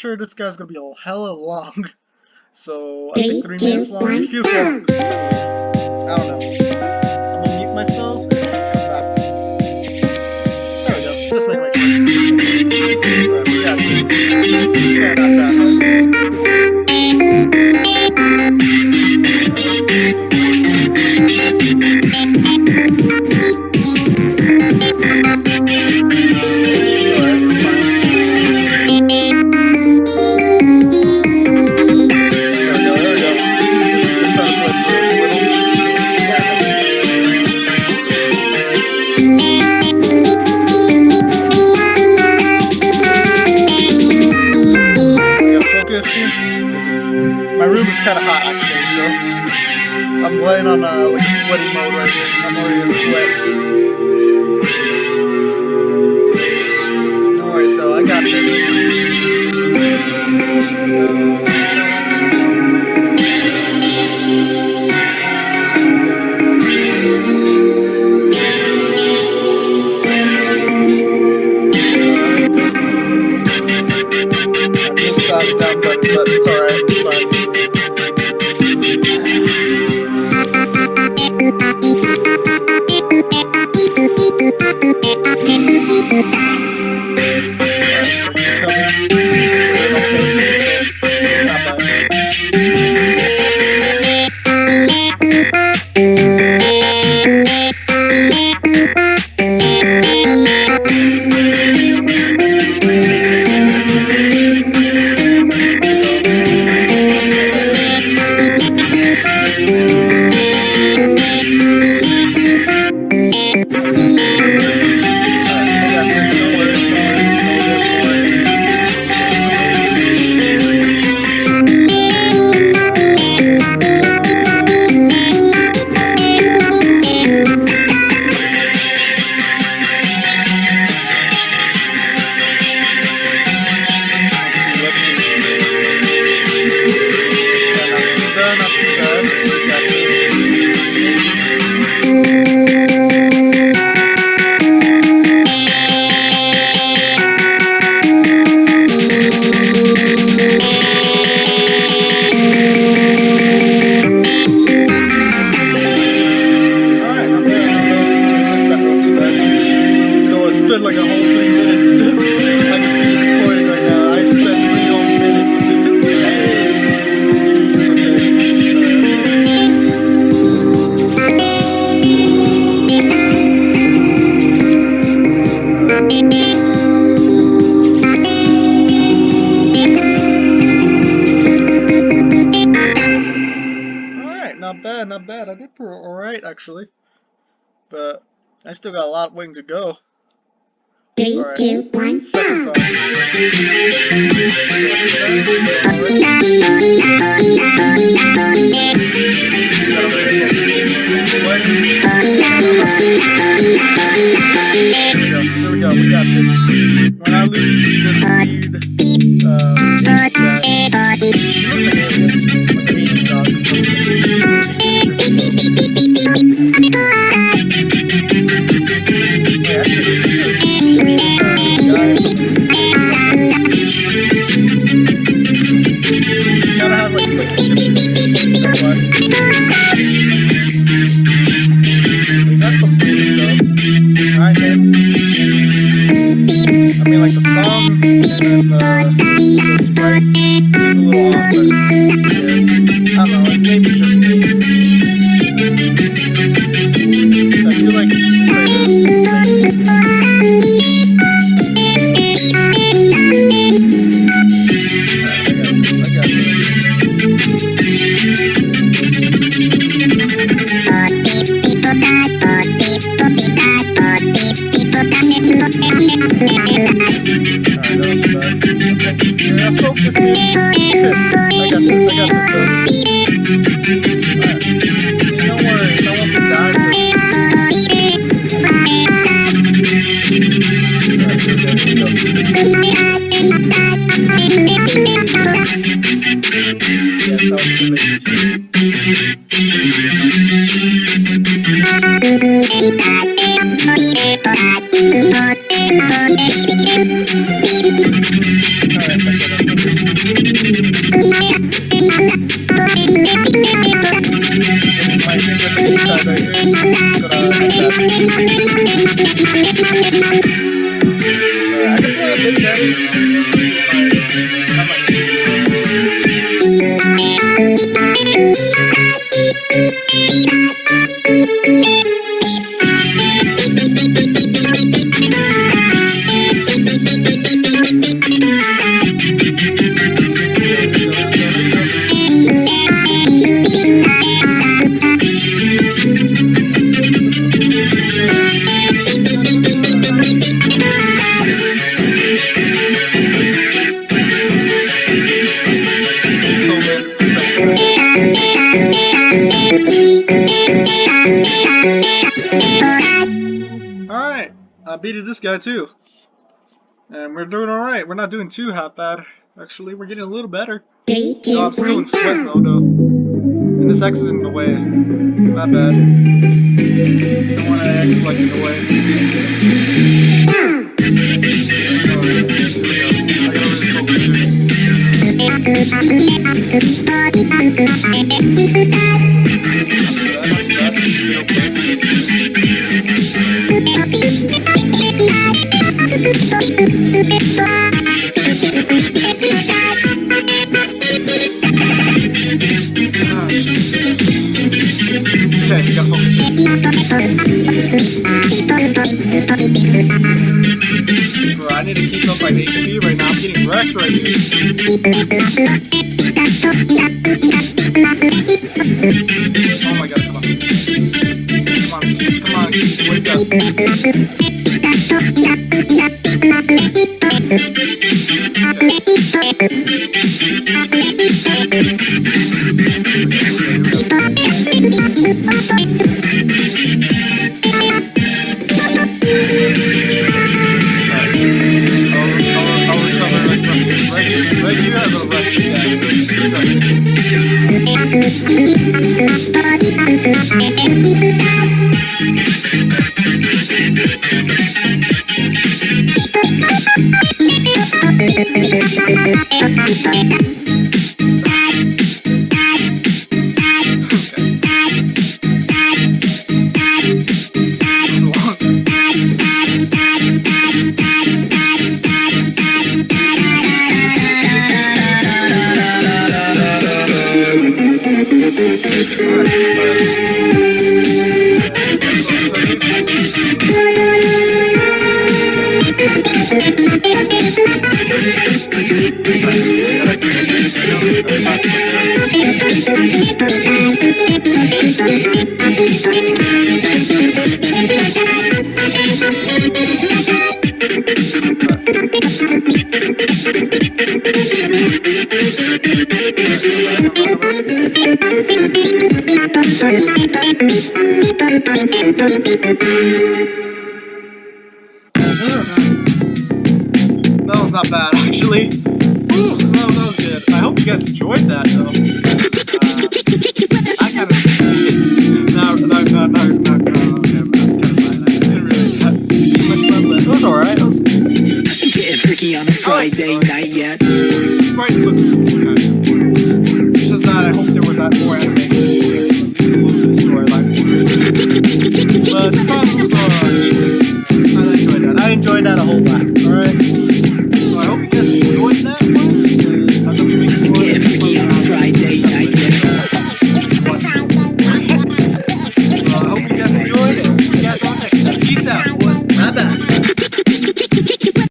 sure this guy's gonna be a hella long. So I think 3 minutes long feels long. I don't know. I'm gonna mute myself and come back. There we go. Let's make my choice. Alright, we got this. Yeah, not that hard. My room is kind of hot actually, so I'm playing on like a sweaty mode right here. I'm already a sweat. No worries though, I got this. Down, but it's alright, it's fine. Like a whole 3 minutes just I can see it recording right now. I spent 3 whole minutes of this. Alright, not bad, not bad. I did alright actually. But I still got a lot of way to go. 3, right. 2, 1, Second go! song. Here we go, we got this. When I lose this speed, gotta have like quick tips. We got some cool stuff. Alright, man. I mean, like the song and the sprite seems a little off, but yeah, I don't know, like maybe just me. I feel like it's great. Focus, man. I got this, Don't worry, no one can die for you. Alright, My finger to the side right here. I can play a bit better. Alright, I beated this guy too. And we're doing alright. We're not doing too half bad. Actually, we're getting a little better. 3, 2, I'm still in 1, sweat mode though. And this X is in the way. Not bad. Don't want an X like in the way. Okay, you got focus. Bro, I need to keep up my HP right now. I'm getting wrecked right here. Oh my god, come on. Come on, wake up. Right here, I'm gonna rush this guy. That was not bad, actually. Ooh, that was good. I hope you guys enjoyed that, though. I kind of... No, okay, I'm kind of fine. I didn't really have too much fun, but it was alright. Getting freaky on a Friday night yet. Right, looks cool, kind of. It's just that I hope there was that more anime.